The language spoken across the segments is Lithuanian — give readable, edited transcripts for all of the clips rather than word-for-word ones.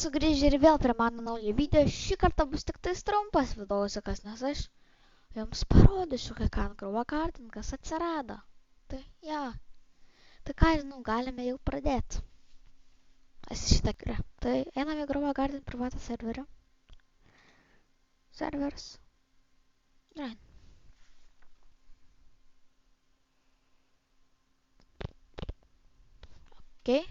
sugrįžę ir vėl prie mano naujo video. Šį kartą bus tik tais trumpas videosakas, nes aš jums parodysiu, kai ką ant Grow a Garden, kas atsirado. Tai, ja. Tai ką, žinau, galime jau pradėti. Esi šitą krę. Tai einame į Grow a Garden privatą serverį. Servers. Join. Okay.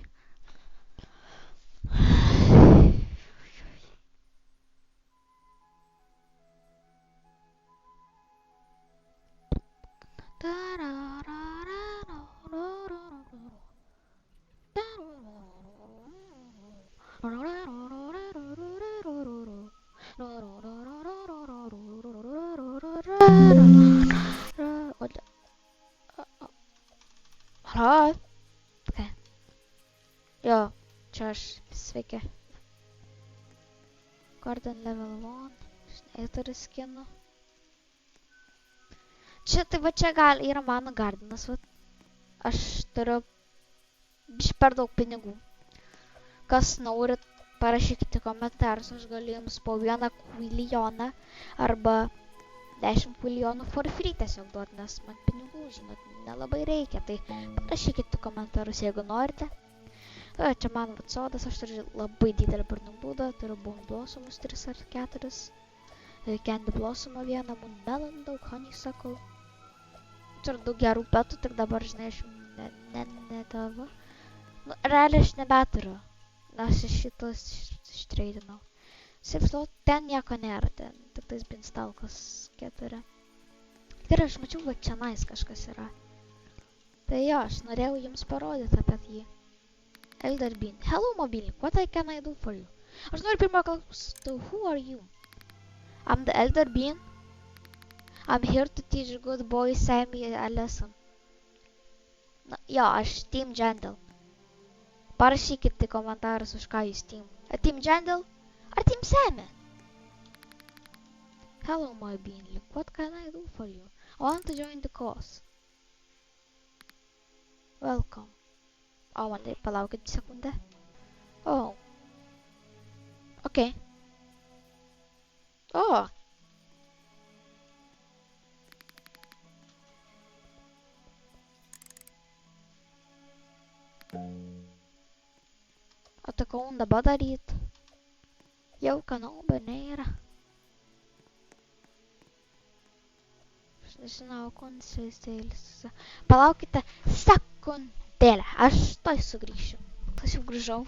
Halo. Okay. Jo, čia aš, sveiki. Garden level 1. Žinai, turi skinų. Čia, tai va čia yra mano gardenas, va. Aš turiu per daug pinigų. Kas norit, parašykite komentarus, aš galiu jums po 1 kvilijoną arba 10 kvilijonų for free tiesiog duoti, nes man pinigų, žinot, nelabai reikia, tai parašykite komentarus, jeigu norite. Čia man vat sodas, aš turiu labai didelį burnų būdą, turiu Bone Blossomus 3 ar 4, Candy Blossomą 1, Moon Melon daug, Honeysuckle. Turiu daug gerų petų, tik dabar, žinai, aš tavo. Nu, realiai aš nebeturiu, nes aš šitos ištreidinau. Sipslau, ten nieko nėra, ten tik tais Beanstalkas 4. Gerai, aš mačiau, va čia nais kažkas yra. Tai jo, aš norėjau jums parodyti apie jį. Elder Bean. Hello, Mobile. What can I do for you? Aš noriu pirmą klausti, who are you? I'm the Elder Bean. I'm here to teach good boy Sammy a lesson. Na, jo, aš Team Jandal. Parašykite komentarus, už ką jūs Team. Team Jandal ar Team Sammy? Hello, my Bean. What can I do for you? I want to join the cause. Welcome. O, man, palaukit sekundę. O. Okei. O. O tai ko dabar daryt? Jau kanalų nėra. Aš nežinau, konsistėlis. Palaukite sekundėlę, aš toj sugrįšiu. Aš jau grįžau.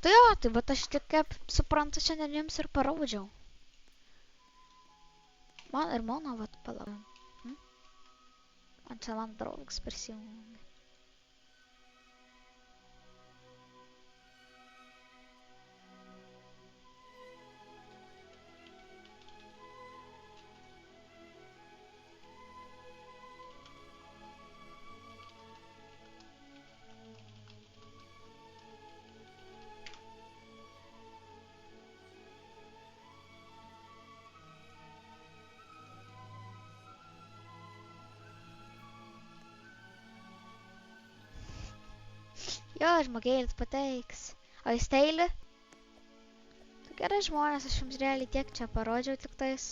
Tai jo, tai bet aš tik kaip suprantu šiandien jums ir parodžiau. Man ir mano, vat, palauk. Man čia man draugs prisijungia. Jo, žmogėlis pateiks. O jis teilį? Tai gerai žmonės, aš jums realiai tiek čia parodžiau tik tais.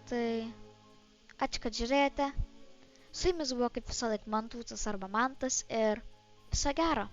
Tai ačiū, kad žiūrėjote. Su jumis buvo kaip visąlaik Mantūcas arba Mantas ir viso gero.